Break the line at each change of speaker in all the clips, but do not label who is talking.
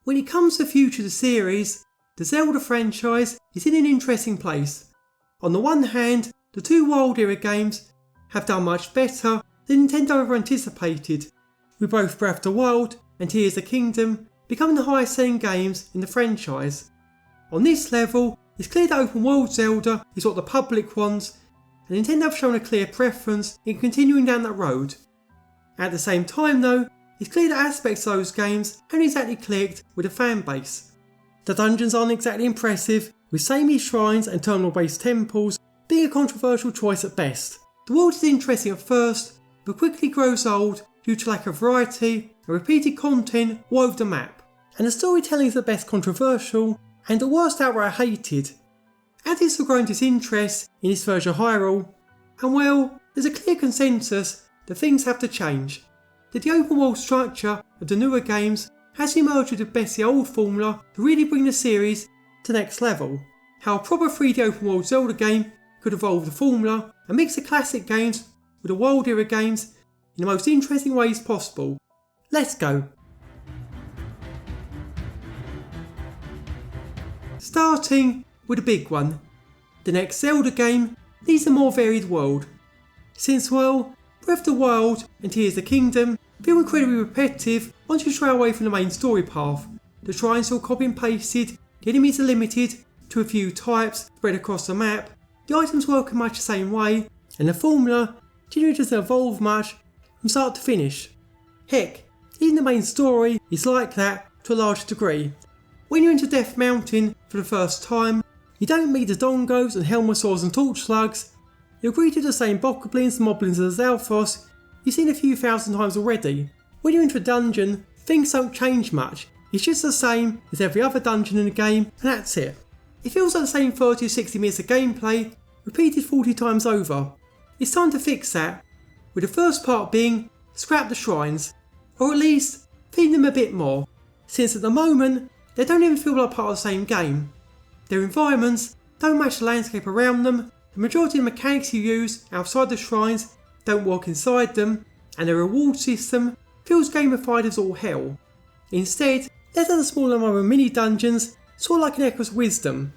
When it comes to the future of the series, the Zelda franchise is in an interesting place. On the one hand, the two Wild Era games have done much better than Nintendo ever anticipated, with both Breath of the Wild and Tears of the Kingdom becoming the highest selling games in the franchise. On this level, it's clear that open world Zelda is what the public wants, and Nintendo have shown a clear preference in continuing down that road. At the same time though, it's clear that aspects of those games haven't exactly clicked with the fan base. The dungeons aren't exactly impressive, with samey shrines and terminal-based temples being a controversial choice at best. The world is interesting at first, but quickly grows old due to lack of variety and repeated content all over the map. And the storytelling is at best controversial, and at worst outright hated. Add this to growing disinterest in this version of Hyrule, and well, there's a clear consensus that things have to change. That the open world structure of the newer games has emerged with the best of the old formula to really bring the series to the next level. How a proper 3D open world Zelda game could evolve the formula and mix the classic games with the Wild Era games in the most interesting ways possible. Let's go! Starting with a big one. The next Zelda game needs a more varied world. Since, well, Breath of the Wild and Tears of the Kingdom feel incredibly repetitive once you stray away from the main story path. The shrines are all copy and pasted, the enemies are limited to a few types spread across the map, the items work in much the same way, and the formula generally doesn't evolve much from start to finish. Heck, even the main story is like that to a large degree. When you're into Death Mountain for the first time, you don't meet the Dongos and Helmasaurs and Torch Slugs, you're greeted with the same Bokoblins and Moblins as Zalfos you've seen a few thousand times already. When you're into a dungeon, things don't change much, it's just the same as every other dungeon in the game, and that's it. It feels like the same 30 or 60 minutes of gameplay, repeated 40 times over. It's time to fix that, with the first part being scrap the shrines, or at least feed them a bit more, since at the moment they don't even feel like part of the same game. Their environments don't match the landscape around them, the majority of the mechanics you use outside the shrines don't work inside them, and their reward system feels gamified as all hell. Instead, there's a small number of mini dungeons, sort of like an Echo's Wisdom.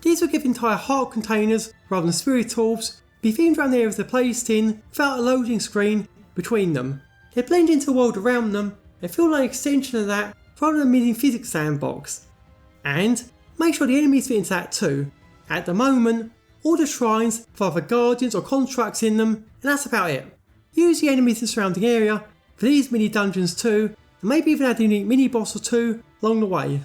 These will give entire heart containers, rather than spirit orbs, be themed around the areas they're placed in without a loading screen between them. They blend into the world around them and feel like an extension of that rather than a mini physics sandbox. And make sure the enemies fit into that too. At the moment, all the shrines have either guardians or constructs in them, and that's about it. Use the enemies in the surrounding area for these mini dungeons too, and maybe even add a unique mini boss or two along the way.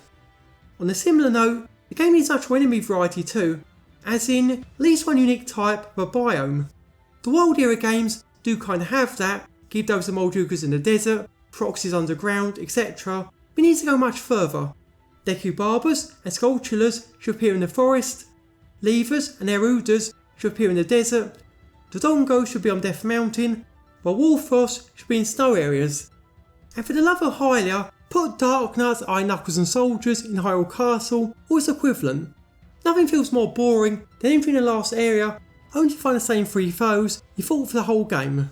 On a similar note, the game needs natural enemy variety too, as in at least one unique type of a biome. The Wild Era games do kind of have that, keep those the Moldugas in the desert, proxies underground, etc, but it needs to go much further. Deku Barbers and Skulltulas should appear in the forest, Levers and Erudas should appear in the desert, the Dongos should be on Death Mountain, while Warfrost should be in snow areas. And for the love of Hylia, put Darknuts, Iron Knuckles and Soldiers in Hyrule Castle or its equivalent. Nothing feels more boring than entering the last area only to find the same three foes you fought for the whole game.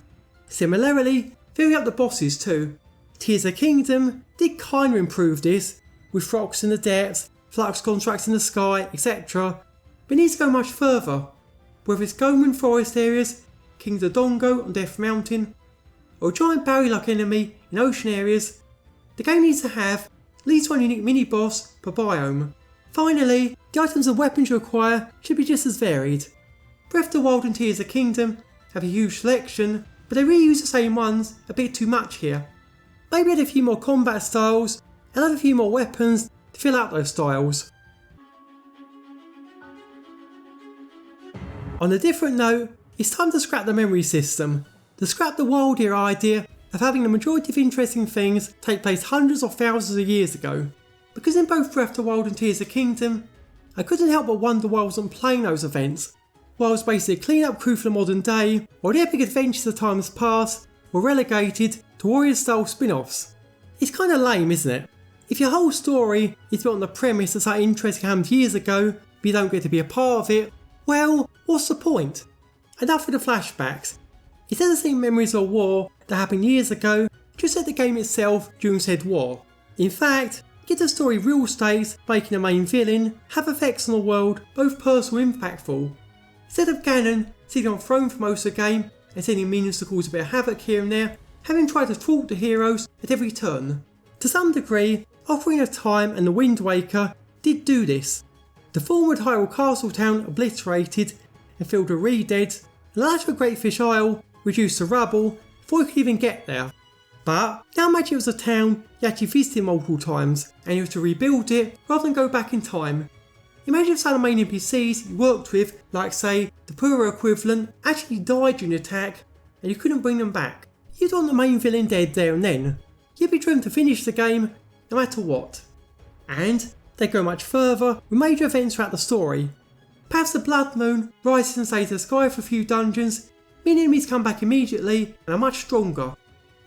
Similarly, vary up the bosses too. Tears of the Kingdom did kinda improve this, with Frogs in the depths, Flux contracts in the sky, etc, but it needs to go much further. Whether it's Goemon forest areas, King of the Dongo on Death Mountain, or a giant Barry-like enemy in ocean areas, the game needs to have at least one unique mini-boss per biome. Finally, the items and weapons you acquire should be just as varied. Breath of the Wild and Tears of the Kingdom have a huge selection, but they reuse the same ones a bit too much here. Maybe add a few more combat styles and add a few more weapons to fill out those styles. On a different note, it's time to scrap the memory system. To scrap the Wild Era idea of having the majority of interesting things take place hundreds or thousands of years ago. Because in both Breath of the Wild and Tears of the Kingdom, I couldn't help but wonder why I wasn't playing those events, why I was basically a clean-up crew for the modern day, while the epic adventures of times past were relegated to warrior-style spin-offs. It's kinda lame, isn't it? If your whole story is built on the premise that something interesting happened years ago, but you don't get to be a part of it, well, what's the point? Enough with the flashbacks. Instead of seeing memories of war that happened years ago, just set the game itself during said war. In fact, give the story real stakes, making the main villain have effects on the world, both personal and impactful. Instead of Ganon sitting on throne for most of the game and sending minions to cause a bit of havoc here and there, having tried to thwart the heroes at every turn. To some degree, Ocarina of Time and the Wind Waker did do this. The former Hyrule Castle town obliterated and filled with re-deads, and the latter Great Fish Isle reduced to rubble before you could even get there. But now imagine it was a town you actually visited multiple times and you have to rebuild it rather than go back in time. Imagine if some of the main NPCs you worked with, like say the Pura equivalent, actually died during the attack and you couldn't bring them back. You'd want the main villain dead there and then. You'd be driven to finish the game no matter what. And they go much further with major events throughout the story. Perhaps the Blood Moon rises and stays to the sky for a few dungeons, meaning enemies come back immediately and are much stronger.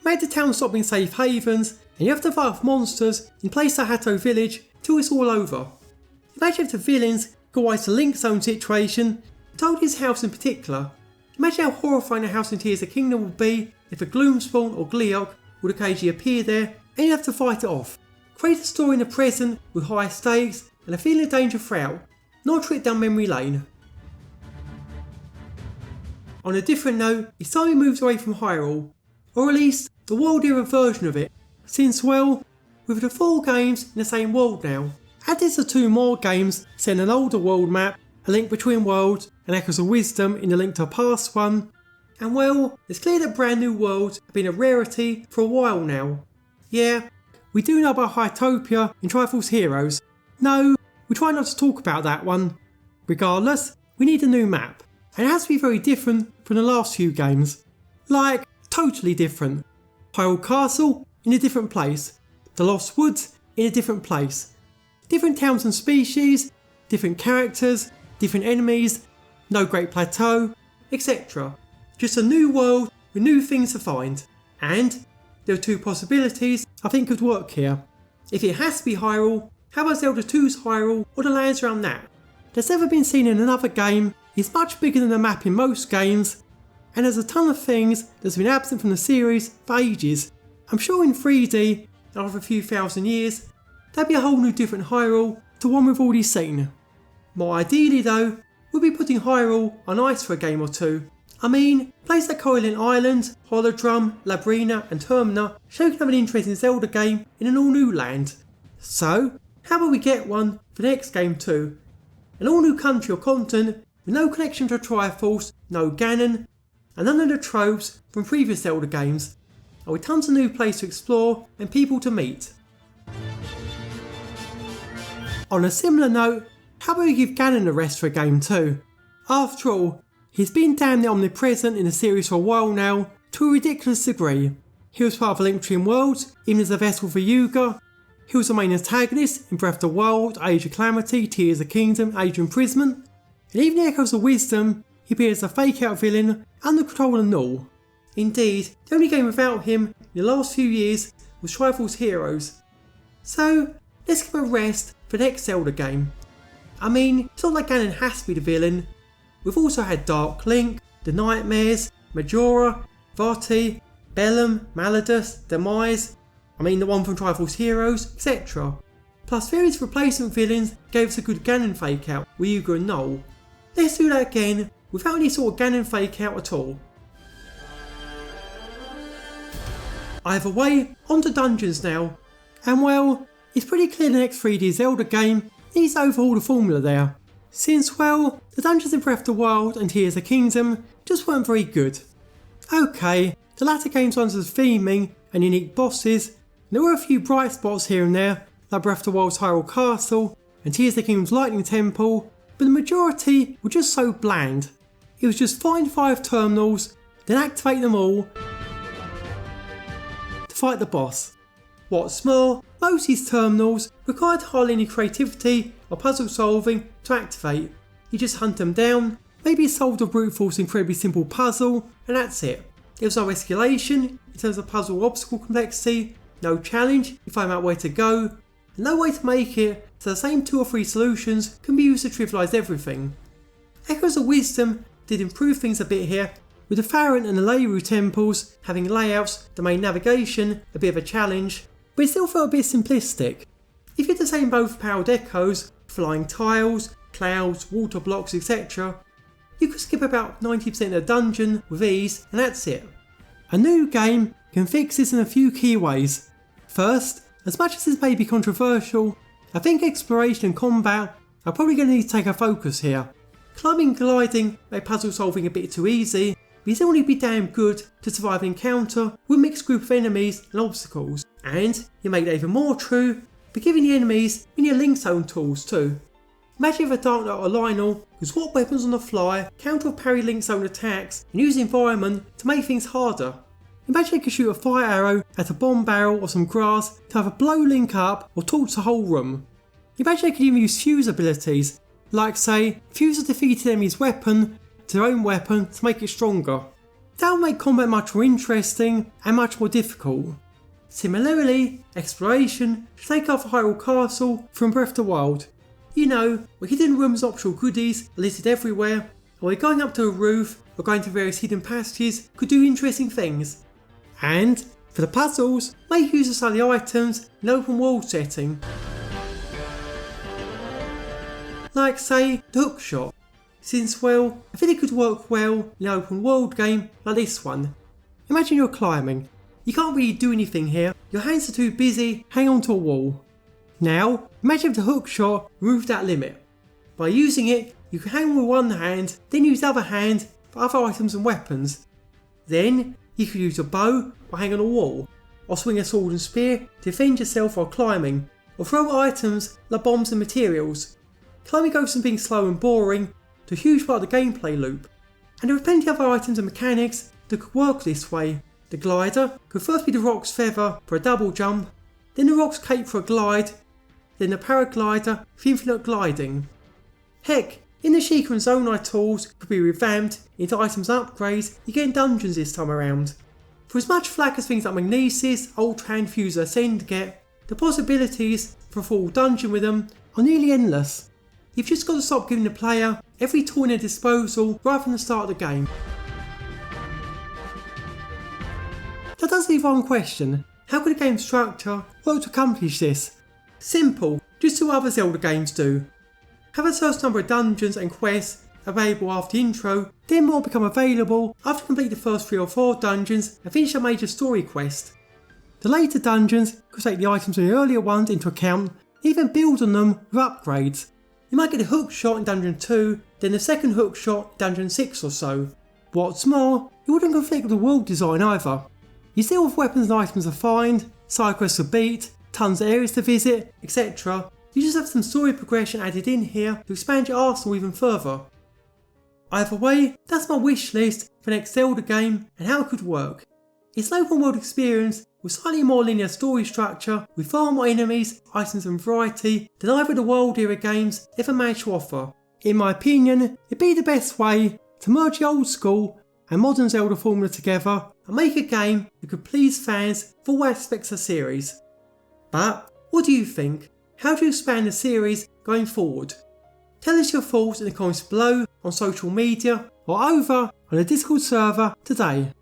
Make the town stop being safe havens and you have to fight off monsters in Place Hatto village till it's all over. Imagine if the villains got away to Link's own situation, told his house in particular. Imagine how horrifying the house in Tears of the Kingdom would be if a Gloomspawn or Gleeok would occasionally appear there and you'd have to fight it off. Create a story in the present with high stakes and a feeling of danger throughout, not a trip down memory lane. On a different note, it's time we moved away from Hyrule, or at least the world era version of it, since well, with the 4 games in the same world now. Add this to 2 more games set in an older world map, A Link Between Worlds and Echoes of Wisdom in the Link to the Past one, and well, it's clear that brand new worlds have been a rarity for a while now. Yeah, we do know about Hytopia in Triforce Heroes. No, we try not to talk about that one. Regardless, we need a new map, and it has to be very different from the last few games. Like, totally different. Hyrule Castle in a different place, the Lost Woods in a different place. Different towns and species, different characters, different enemies, no Great Plateau, etc. Just a new world with new things to find. And there are 2 possibilities I think could work here. If it has to be Hyrule, how about Zelda 2's Hyrule or the lands around that? That's never been seen in another game, it's much bigger than the map in most games, and there's a ton of things that's been absent from the series for ages. I'm sure in 3D, after a few thousand years, there'd be a whole new different Hyrule to one we've already seen. More ideally though, we'll be putting Hyrule on ice for a game or 2. I mean, places like Coilin Island, Holodrum, Labrina and Termina show you can have an interesting Zelda game in an all new land. So, how about we get one for the next game too? An all new country or continent with no connection to Triforce, no Ganon, and none of the tropes from previous Zelda games, and with tons of new places to explore and people to meet. On a similar note, how about we give Ganon a rest for a game too? After all, he's been damn near omnipresent in the series for a while now, to a ridiculous degree. He was part of A Link Between Worlds, even as a vessel for Yuga. He was the main antagonist in Breath of the Wild, Age of Calamity, Tears of the Kingdom, Age of Imprisonment, and even in Echoes of Wisdom, he appeared as a fake-out villain under control of Null. Indeed, the only game without him in the last few years was Triforce Heroes. So, let's give him a rest for the next Zelda game. I mean, it's not like Ganon has to be the villain. We've also had Dark Link, The Nightmares, Majora, Vati, Bellum, Malladus, Demise, the one from Triforce Heroes, etc. Plus various replacement villains gave us a good Ganon fake out with Yuga and Null. Let's do that again without any sort of Ganon fake out at all. Either way, on to dungeons now. And well, it's pretty clear the next 3D Zelda game needs to overhaul the formula there. Since well, the dungeons in Breath of the Wild and Tears of the Kingdom just weren't very good. Okay, the latter games ones as theming and unique bosses, and there were a few bright spots here and there, like Breath of the Wild's Hyrule Castle and Tears of the Kingdom's Lightning Temple, but the majority were just so bland. It was just find 5 terminals, then activate them all to fight the boss. What's more, most of these terminals required hardly any creativity or puzzle solving to activate. You just hunt them down, maybe solve a brute force incredibly simple puzzle, and that's it. There was no escalation in terms of puzzle obstacle complexity, no challenge if I find out where to go, and no way to make it so the same 2 or 3 solutions can be used to trivialise everything. Echoes of Wisdom did improve things a bit here, with the Faron and the Leiru temples having layouts that made navigation a bit of a challenge, but it still felt a bit simplistic. If you had the same overpowered echoes, flying tiles, clouds, water blocks, etc., you could skip about 90% of the dungeon with ease, and that's it. A new game can fix this in a few key ways. First, as much as this may be controversial, I think exploration and combat are probably going to need to take a focus here. Climbing and gliding make puzzle solving a bit too easy, but you still need to be damn good to survive an encounter with a mixed group of enemies and obstacles. And you make that even more true by giving the enemies many link zone tools too. Imagine if a Dark Knight or Lionel could swap weapons on the fly, counter or parry link zone attacks, and use the environment to make things harder. Imagine you could shoot a fire arrow at a bomb barrel or some grass to either blow Link up or torch the whole room. Imagine you could even use fuse abilities, like say, fuse a defeated enemy's weapon to their own weapon to make it stronger. That would make combat much more interesting and much more difficult. Similarly, exploration should take off Hyrule Castle from Breath of the Wild. You know, where hidden rooms and optional goodies are listed everywhere, or where going up to a roof or going to various hidden passages could do interesting things. And, for the puzzles, make use of some of the items in an open world setting. Like say, the Hookshot, since well, I think it could work well in an open world game like this one. Imagine you're climbing. You can't really do anything here, your hands are too busy hanging onto a wall. Now, imagine if the Hookshot removed that limit. By using it, you can hang with one hand, then use the other hand for other items and weapons. Then, you could use a bow or hang on a wall, or swing a sword and spear to defend yourself while climbing, or throw items like bombs and materials. Climbing goes from being slow and boring to a huge part of the gameplay loop. And there are plenty of other items and mechanics that could work this way. The glider could first be the Rock's Feather for a double jump, then the Rock's Cape for a glide, then the Paraglider for infinite gliding. Heck, in the Sheikah and Zonai tools could be revamped into items and upgrades you get in dungeons this time around. For as much flack as things like Magnesis, Ultra Hand, Fuse or Ascend get, the possibilities for a full dungeon with them are nearly endless. You've just got to stop giving the player every tool in their disposal right from the start of the game. That does leave one question: how could a game structure work to accomplish this? Simple, just as other Zelda games do. Have a certain number of dungeons and quests available after the intro, then more become available after you complete the first 3 or 4 dungeons and finish a major story quest. The later dungeons could take the items from the earlier ones into account and even build on them with upgrades. You might get the Hookshot in Dungeon 2, then the second Hookshot in Dungeon 6 or so. What's more, it wouldn't conflict with the world design either. You still have weapons and items to find, side quests to beat, tons of areas to visit, etc. You just have some story progression added in here to expand your arsenal even further. Either way, that's my wish list for the next Zelda game and how it could work. It's an open world experience with slightly more linear story structure with far more enemies, items and variety than either of the World era games ever managed to offer. In my opinion, it'd be the best way to merge the old school and modern Zelda formula together and make a game that could please fans of all aspects of the series. But what do you think? How do you expand the series going forward? Tell us your thoughts in the comments below on social media or over on the Discord server today.